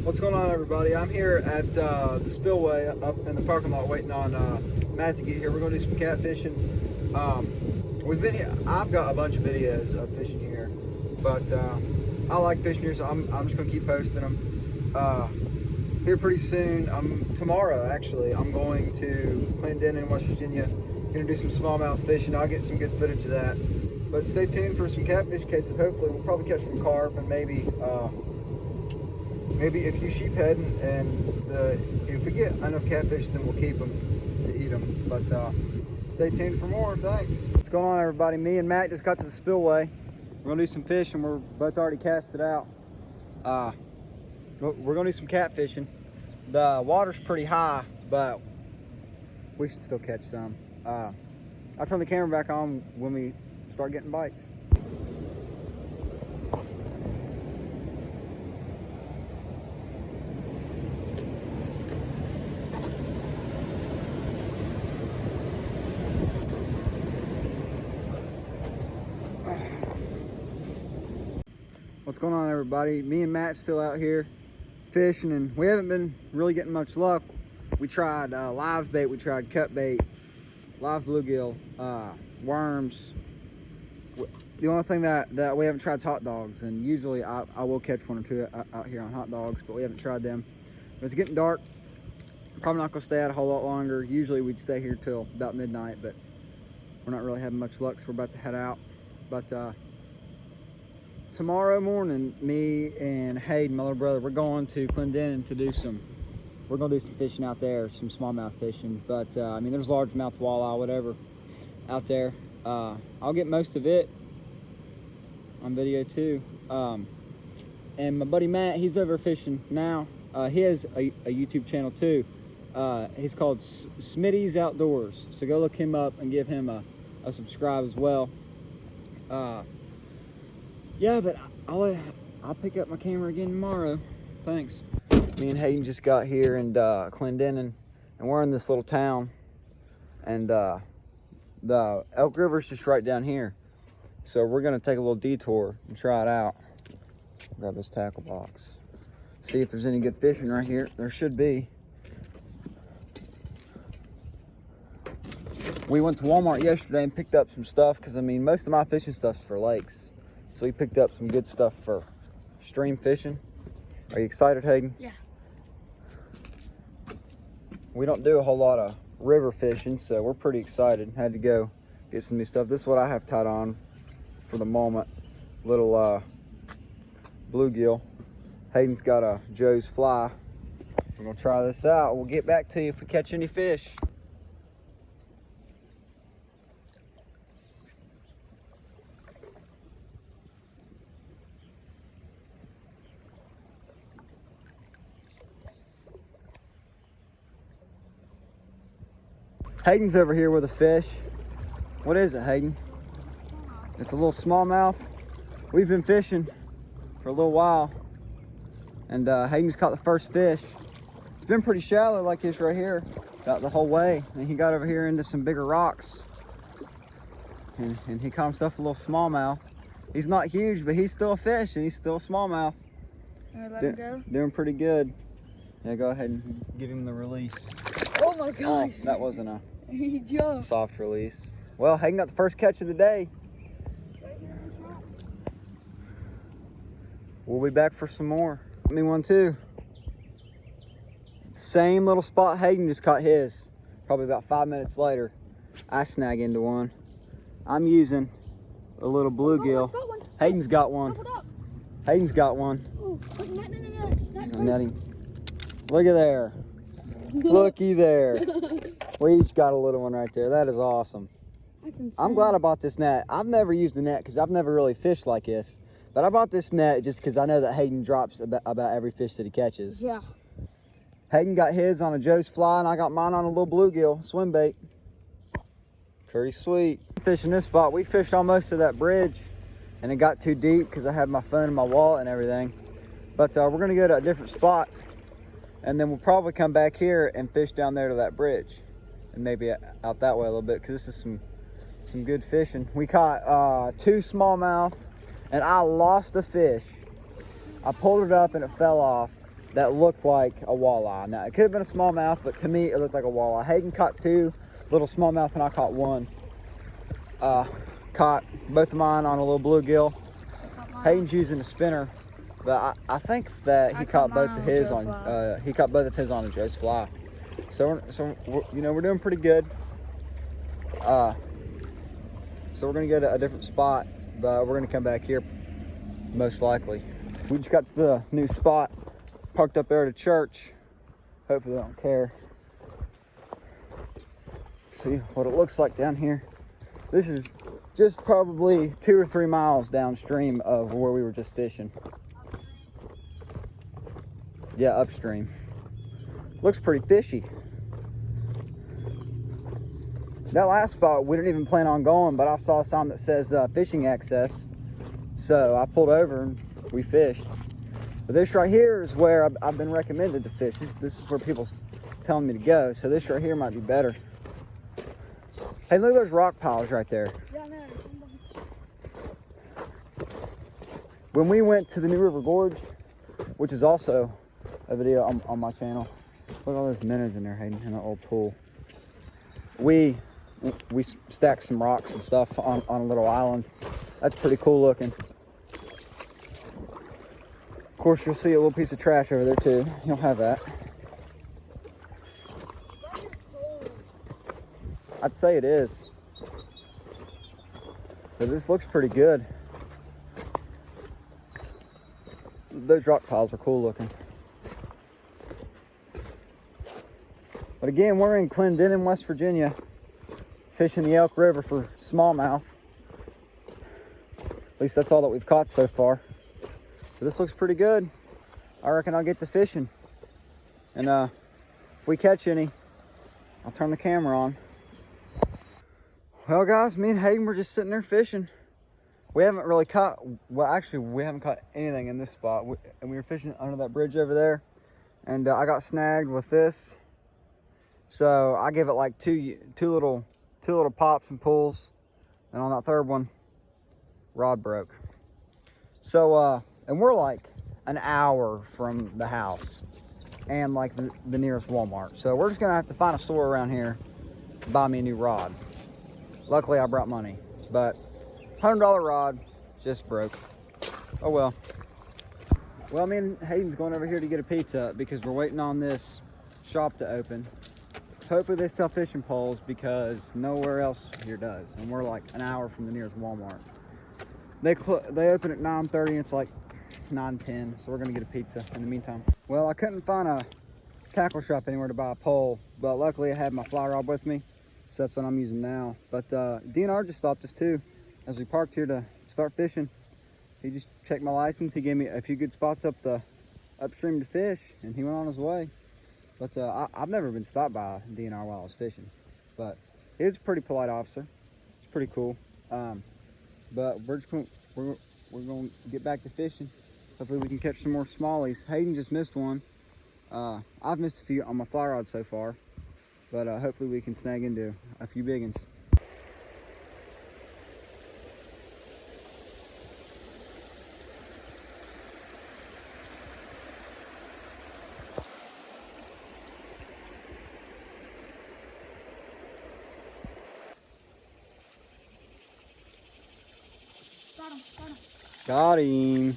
What's going on, everybody? I'm here at the spillway up in the parking lot waiting on Matt to get here. We're going to do some catfishing. We've been here. I've got a bunch of videos of fishing here, but I like fishing here, so I'm just going to keep posting them. Here pretty soon, tomorrow actually, I'm going to Clendenin, West Virginia. Going to do some smallmouth fishing. I'll get some good footage of that. But stay tuned for some catfish cages. Hopefully, we'll probably catch some carp and maybe a few sheephead, and if we get enough catfish, then we'll keep them to eat them. But stay tuned for more. Thanks. What's going on, everybody? Me and Matt just got to the spillway. We're gonna do some fishing. We're both already casted out. We're gonna do some catfishing. The water's pretty high, but we should still catch some. I'll turn the camera back on when we start getting bites. What's going on, everybody? Me and Matt still out here fishing, and we haven't been really getting much luck. We tried live bait, we tried cut bait, live bluegill, worms. The only thing that we haven't tried is hot dogs, and usually I will catch one or two out here on hot dogs, but we haven't tried them. But it's getting dark. Probably not gonna stay out a whole lot longer. Usually we'd stay here till about midnight, but we're not really having much luck, so we're about to head out. But tomorrow morning, me and Hayden, my little brother, we're going to Clendenin to do some fishing out there, some smallmouth fishing. But I mean, there's largemouth, walleye, whatever out there. I'll get most of it on video too. And my buddy Matt, he's over fishing now. He has a YouTube channel too. He's called Smitty's Outdoors. So go look him up and give him a subscribe as well. Yeah, but I'll pick up my camera again tomorrow. Thanks. Me and Hayden just got here in Clendenin, and we're in this little town. And the Elk River's just right down here. So we're gonna take a little detour and try it out. Grab this tackle box. See if there's any good fishing right here. There should be. We went to Walmart yesterday and picked up some stuff, because I mean, most of my fishing stuff's for lakes. So we picked up some good stuff for stream fishing. Are you excited, Hayden? Yeah. We don't do a whole lot of river fishing, so we're pretty excited. Had to go get some new stuff. This is what I have tied on for the moment. Little bluegill. Hayden's got a Joe's fly. We're gonna try this out. We'll get back to you if we catch any fish. Hayden's over here with a fish. What is it, Hayden? It's a little smallmouth. We've been fishing for a little while, and Hayden's caught the first fish. It's been pretty shallow like this right here, about the whole way, and he got over here into some bigger rocks, and he caught himself a little smallmouth. He's not huge, but he's still a fish, and he's still a smallmouth. Let him go? Doing pretty good. Yeah, go ahead and give him the release. Oh my gosh. Oh, that wasn't a He jumped. soft release. Well, Hayden got the first catch of the day. We'll be back for some more. Me one too. Same little spot Hayden just caught his. Probably about 5 minutes later, I snag into one. I'm using a little bluegill. Hayden's got one. Hayden's got one. I'm netting. Look at there. Looky there. We each got a little one right there. That is awesome. That's insane. I'm glad I bought this net. I've never used the net because I've never really fished like this. But I bought this net just because I know that Hayden drops about every fish that he catches. Yeah. Hayden got his on a Joe's fly, and I got mine on a little bluegill swim bait. Pretty sweet. Fishing this spot, we fished almost to that bridge, and it got too deep because I had my phone in my wallet and everything. But we're gonna go to a different spot, and then we'll probably come back here and fish down there to that bridge, and maybe out that way a little bit, because this is some good fishing. We caught 2 smallmouth, and I lost the fish. I pulled it up and it fell off. that looked like a walleye. Now, it could have been a smallmouth, but to me, it looked like a walleye. Hayden caught 2 little smallmouth, and I caught 1. Caught both of mine on a little bluegill. Hayden's using a spinner, but I think that he caught both of his on a Joe's fly. So we're doing pretty good. So we're gonna go to a different spot, but we're gonna come back here most likely. We just got to the new spot, parked up there at a church. Hopefully they don't care. See what it looks like down here. This is just probably 2 or 3 miles downstream of where we were just fishing. Yeah, upstream. Looks pretty fishy. That last spot we didn't even plan on going, but I saw a sign that says fishing access. So I pulled over and we fished. But this right here is where I've been recommended to fish. This is where people's telling me to go. So this right here might be better. Hey, look at those rock piles right there. Yeah, no. When we went to the New River Gorge, which is also a video on my channel. Look at all those minnows in there, Hayden, in that old pool. We stacked some rocks and stuff on a little island. That's pretty cool looking. Of course, you'll see a little piece of trash over there too. You'll have that. I'd say it is. But this looks pretty good. Those rock piles are cool looking. But again, we're in Clendenin, West Virginia, fishing the Elk River for smallmouth. At least that's all that we've caught so far. So this looks pretty good. I reckon I'll get to fishing. And if we catch any, I'll turn the camera on. Well guys, me and Hayden were just sitting there fishing. We haven't really caught, well actually we haven't caught anything in this spot. And we were fishing under that bridge over there. And I got snagged with this. So I gave it like two little pops and pulls. And on that third one, rod broke. So, and we're like an hour from the house and like the nearest Walmart. So we're just gonna have to find a store around here to buy me a new rod. Luckily I brought money, but $100 rod just broke. Oh well. Well, me and Hayden's going over here to get a pizza because we're waiting on this shop to open. Hopefully they sell fishing poles because nowhere else here does. And we're like an hour from the nearest Walmart. They open at 9:30 and it's like 9:10, so we're gonna get a pizza in the meantime. Well, I couldn't find a tackle shop anywhere to buy a pole, but luckily I had my fly rod with me, so that's what I'm using now. But DNR just stopped us too as we parked here to start fishing. He just checked my license. He gave me a few good spots upstream to fish, and he went on his way. But I've never been stopped by DNR while I was fishing, but he was a pretty polite officer. It's pretty cool. But we're going to get back to fishing. Hopefully we can catch some more smallies. Hayden just missed one. I've missed a few on my fly rod so far, but hopefully we can snag into a few big ones. Got him.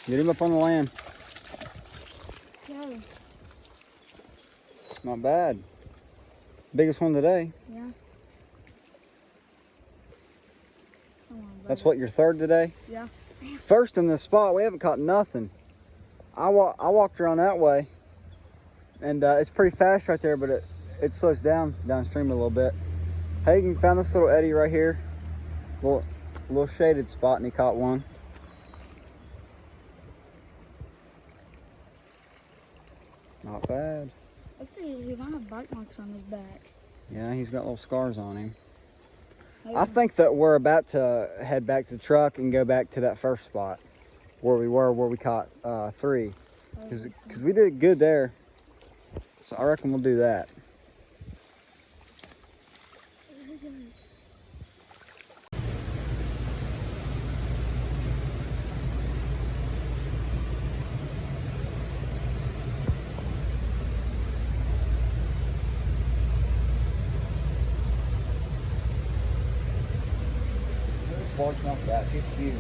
Get him up on the land. Got him. Not bad. Biggest one today. Yeah. Come on, That's what, your third today? Yeah. First in this spot, we haven't caught nothing. I walked around that way, and it's pretty fast right there, but it slows down downstream a little bit. Hayden found this little eddy right here. Little shaded spot, and he caught one. Not bad. Looks like he might have bite marks on his back. Yeah, he's got little scars on him. Maybe. I think that we're about to head back to the truck and go back to that first spot where we caught 3. Because we did good there. So I reckon we'll do that. largemouth bass. He's huge.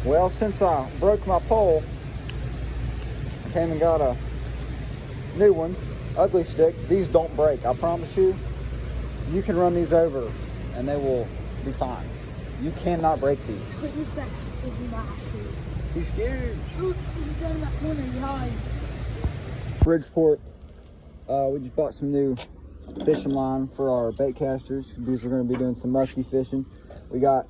Well, since I broke my pole, I came and got a new one, ugly stick. These don't break, I promise you. You can run these over and they will be fine. You cannot break these. Look, this bass is massive. He's huge. Look, he's down in that corner, he hides. Bridgeport, we just bought some new fishing line for our bait casters. These are going to be doing some musky fishing. We got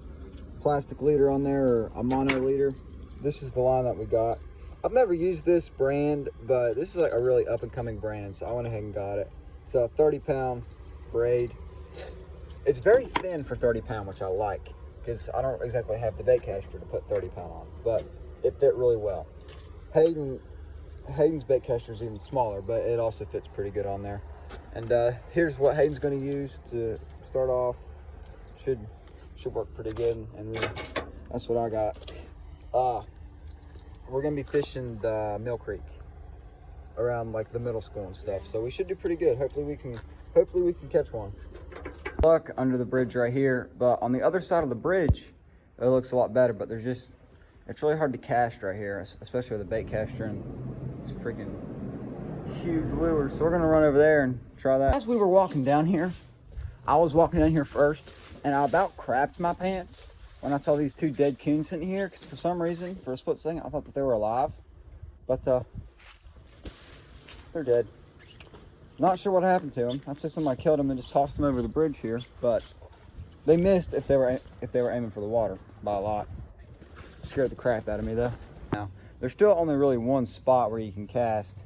plastic leader on there, or a mono leader. This is the line that we got. I've never used this brand, but this is like a really up and coming brand, so I went ahead and got it. It's a 30-pound braid. It's very thin for 30-pound, which I like, because I don't exactly have the bait caster to put 30-pound on, but it fit really well. Hayden's bait caster is even smaller, but it also fits pretty good on there. And here's what Hayden's going to use to start off. Should work pretty good. And then that's what I got. We're going to be fishing the Mill Creek around like the middle school and stuff, so we should do pretty good. Hopefully we can catch one. Luck under the bridge right here, but on the other side of the bridge it looks a lot better, but it's really hard to cast right here, especially with a bait caster and it's freaking huge lures. So we're gonna run over there and try that. As we were walking down here, I was walking down here first and I about crapped my pants when I saw these two dead coons sitting here, because for some reason, for a split second, I thought that they were alive, but they're dead. Not sure what happened to them. I'd say somebody killed them and just tossed them over the bridge here, but they missed if they were aiming for the water by a lot. Scared the crap out of me though. Now, there's still only really one spot where you can cast,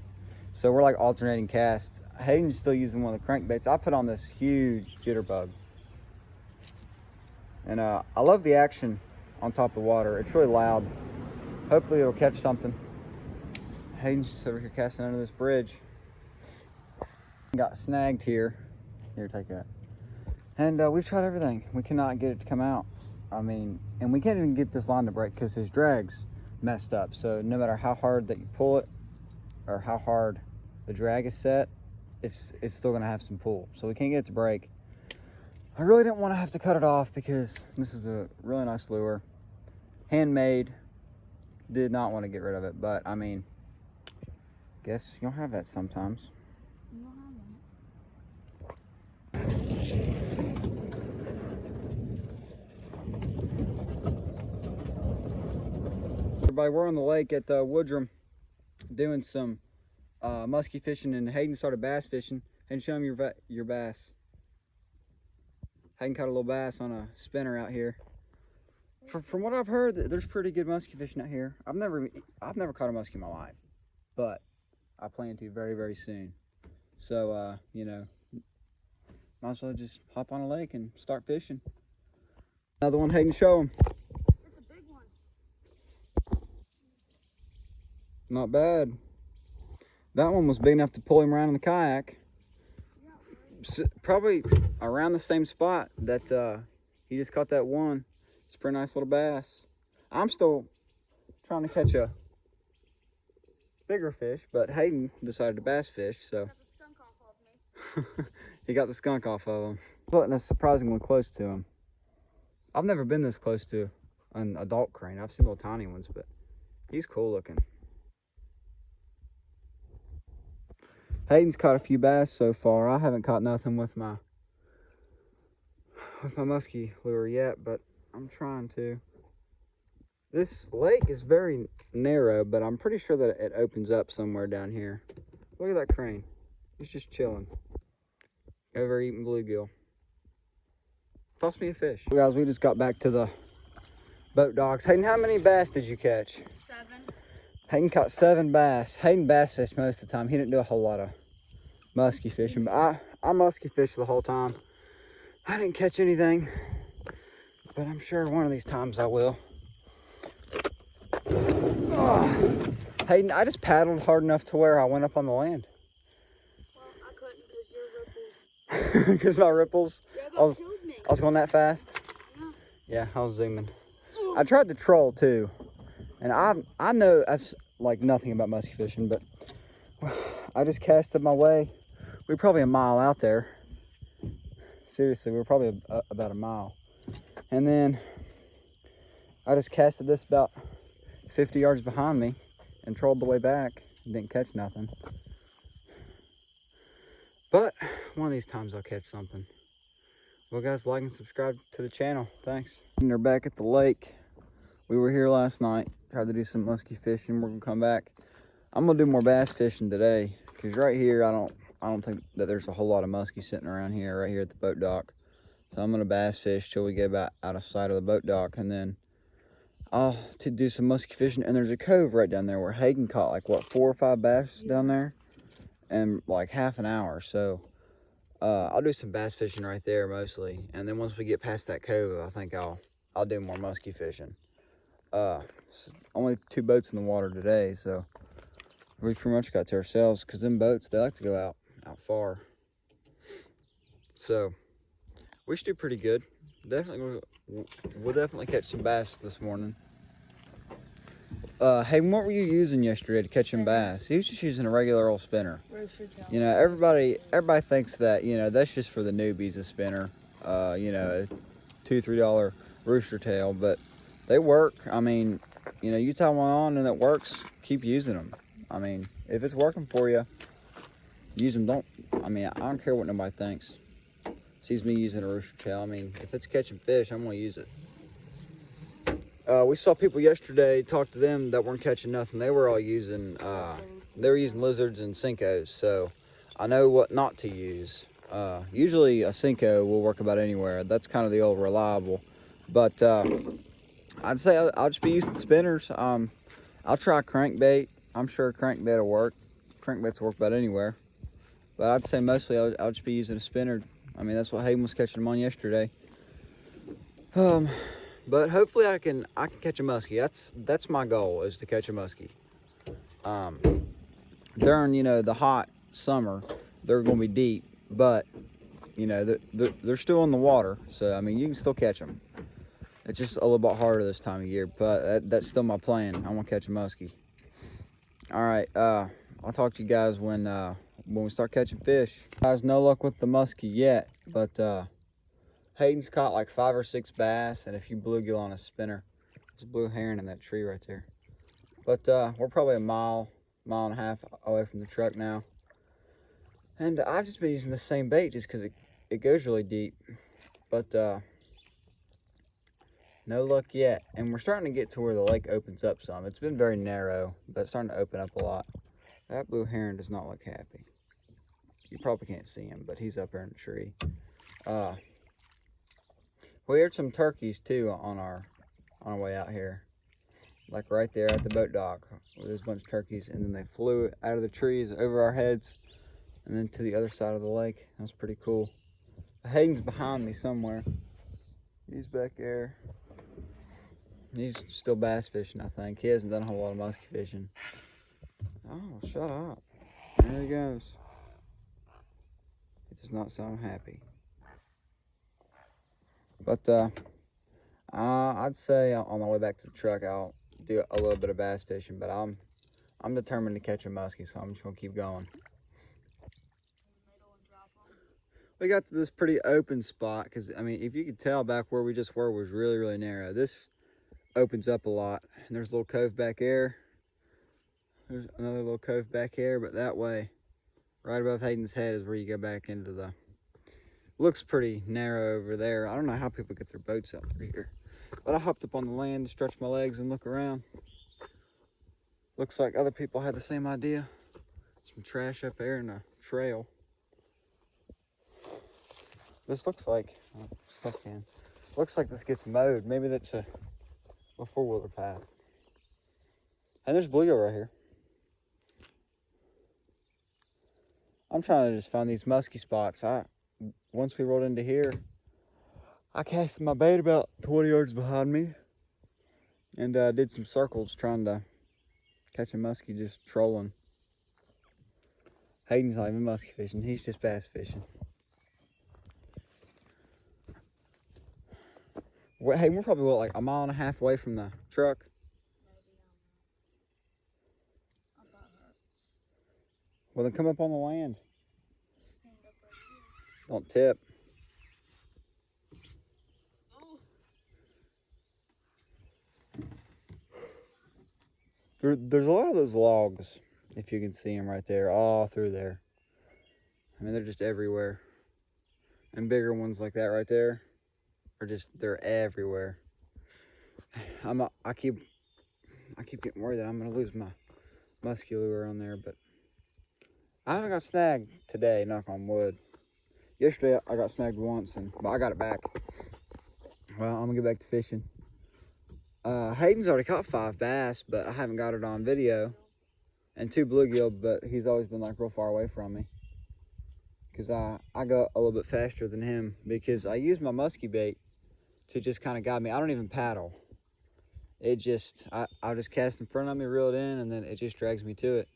so we're like alternating casts. Hayden's still using one of the crankbaits. I put on this huge jitterbug, and I love the action on top of the water. It's really loud. Hopefully it'll catch something. Hayden's just over here casting under this bridge. Got snagged here. Here, take that. And we've tried everything. We cannot get it to come out. I mean, and we can't even get this line to break because his drag's messed up. So no matter how hard that you pull it or how hard the drag is set, it's still gonna have some pull. So we can't get it to break. I really didn't want to have to cut it off because this is a really nice lure. Handmade. Did not want to get rid of it, but I mean, guess you'll have that sometimes. Everybody, we're on the lake at Woodrum doing some musky fishing, and Hayden started bass fishing. Hayden, show him your bass. Hayden caught a little bass on a spinner out here. From what I've heard, there's pretty good musky fishing out here. I've never caught a muskie in my life, but I plan to very, very soon. So you know, might as well just hop on a lake and start fishing. Another one, Hayden, show him. It's a big one. Not bad. That one was big enough to pull him around in the kayak. Yeah, probably around the same spot that he just caught that one. It's a pretty nice little bass. I'm still trying to catch a bigger fish, but Hayden decided to bass fish, so. Got the skunk off of me. He got the skunk off of him. Putting us surprisingly close to him. I've never been this close to an adult crane. I've seen little tiny ones, but he's cool looking. Hayden's caught a few bass so far. I haven't caught nothing with my musky lure yet, but I'm trying to. This lake is very narrow, but I'm pretty sure that it opens up somewhere down here. Look at that crane. He's just chilling over eating bluegill. Toss me a fish. Well, guys, we just got back to the boat docks. Hayden, how many bass did you catch? 7. Hayden caught 7 bass. Hayden bass fished most of the time. He didn't do a whole lot of musky fishing, but I musky fished the whole time. I didn't catch anything, but I'm sure one of these times I will. Oh. Hayden, I just paddled hard enough to where I went up on the land. Well, I couldn't because your ripples. Because my ripples? Yeah, I was going that fast. Yeah, I was zooming. I tried to troll too, and I know like nothing about musky fishing, but I just casted my way. We're probably a mile out there. Seriously, we're probably about a mile. And then I just casted this about 50 yards behind me and trolled the way back. Didn't catch nothing. But one of these times I'll catch something. Well guys, like and subscribe to the channel. Thanks. And they're back at the lake. We were here last night. Tried to do some musky fishing. We're gonna come back. I'm gonna do more bass fishing today. Cause right here, I don't think that there's a whole lot of muskie sitting around here, right here at the boat dock. So I'm gonna bass fish till we get about out of sight of the boat dock, and then I'll do some musky fishing. And there's a cove right down there where Hayden caught like what 4 or 5 bass down there in like half an hour. So I'll do some bass fishing right there mostly, and then once we get past that cove, I think I'll do more musky fishing. Only 2 boats in the water today, so we pretty much got to ourselves, because them boats, they like to go out far. So we should do pretty good. We'll definitely catch some bass this morning. Hey, what were you using yesterday to catch some bass? He was just using a regular old spinner. You know, everybody thinks that, you know, that's just for the newbies, a spinner. You know, $2, $3 rooster tail, but they work. I mean, you know, you tie one on and it works, keep using them. I mean, if it's working for you, use them. I don't care what nobody thinks. Sees me using a rooster tail. I mean, if it's catching fish, I'm gonna use it. We saw people yesterday, talk to them that weren't catching nothing. They were all using, they were using lizards and Senkos. So I know what not to use. Usually a Senko will work about anywhere. That's kind of the old reliable. But I'd say I'll just be using spinners. I'll try crankbait. I'm sure crankbait will work. Crankbaits will work about anywhere. But I'd say mostly I'll just be using a spinner. I mean, that's what Hayden was catching them on yesterday. But hopefully I can catch a muskie. That's my goal, is to catch a muskie. During, you know, the hot summer, they're going to be deep, but you know they're still in the water. So I mean, you can still catch them. It's just a little bit harder this time of year, but that's still my plan. I want to catch a muskie. All right, I'll talk to you guys when we start catching fish. Guys, no luck with the muskie yet, but Hayden's caught like 5 or 6 bass and a few bluegill on a spinner. There's a blue heron in that tree right there. But we're probably a mile and a half away from the truck now. And I've just been using the same bait just because it goes really deep. But no luck yet. And we're starting to get to where the lake opens up some. It's been very narrow, but it's starting to open up a lot. That blue heron does not look happy. You probably can't see him, but he's up there in the tree. We heard some turkeys too on our way out here, like right there at the boat dock. There's a bunch of turkeys, and then they flew out of the trees over our heads and then to the other side of the lake. That's pretty cool. Hayden's behind me somewhere. He's back there. He's still bass fishing, I think. He hasn't done a whole lot of musky fishing. Oh, shut up. There he goes. He does not sound happy. But I'd say on my way back to the truck, I'll do a little bit of bass fishing, but I'm determined to catch a muskie, so I'm just gonna keep going. We got to this pretty open spot, because I mean, if you could tell, back where we just were was really, really narrow. This opens up a lot, and there's a little cove back there. There's another little cove back here, but that way, right above Hayden's head, is where you go back into the... Looks pretty narrow over there. I don't know how people get their boats out through here. But I hopped up on the land to stretch my legs and look around. Looks like other people had the same idea. Some trash up there in a trail. This looks like, looks like this gets mowed. Maybe that's a 4-wheeler path. And there's bluegill right here. I'm trying to just find these musky spots. Once we rolled into here, I casted my bait about 20 yards behind me and did some circles trying to catch a muskie, just trolling. Hayden's not even musky fishing, he's just bass fishing. Hey, we're probably what, like a mile and a half away from the truck. My butt hurts. Well, then come up on the land. Stand up right here. Don't tip. Oh. There's a lot of those logs, if you can see them right there, all through there. I mean, they're just everywhere. And bigger ones like that right there are just, they're everywhere. I keep getting worried that I'm gonna lose my musky lure on there, but I haven't got snagged today, knock on wood. Yesterday I got snagged once, but I got it back. Well, I'm gonna get back to fishing. Hayden's already caught 5 bass, but I haven't got it on video. And 2 bluegill, but he's always been like real far away from me. Cause I go a little bit faster than him because I use my musky bait to just kind of guide me. I don't even paddle. It just, I'll just cast in front of me, reel it in, and then it just drags me to it.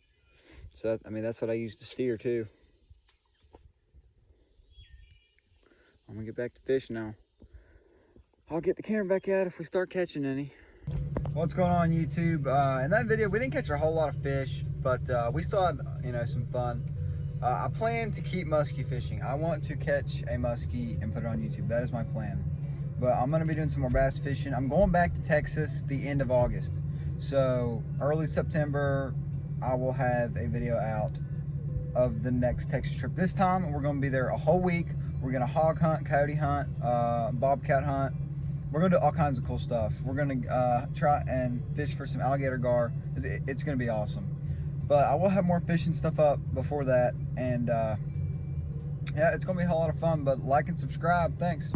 So, I mean, that's what I use to steer too. I'm gonna get back to fishing now. I'll get the camera back out if we start catching any. What's going on YouTube? In that video, we didn't catch a whole lot of fish, but we still had, you know, some fun. I plan to keep musky fishing. I want to catch a musky and put it on YouTube. That is my plan. But I'm gonna be doing some more bass fishing. I'm going back to Texas the end of August. So early September, I will have a video out of the next Texas trip. This time, we're gonna be there a whole week. We're gonna hog hunt, coyote hunt, bobcat hunt. We're gonna do all kinds of cool stuff. We're gonna try and fish for some alligator gar. It's gonna be awesome. But I will have more fishing stuff up before that. And yeah, it's gonna be a whole lot of fun, but like and subscribe. Thanks.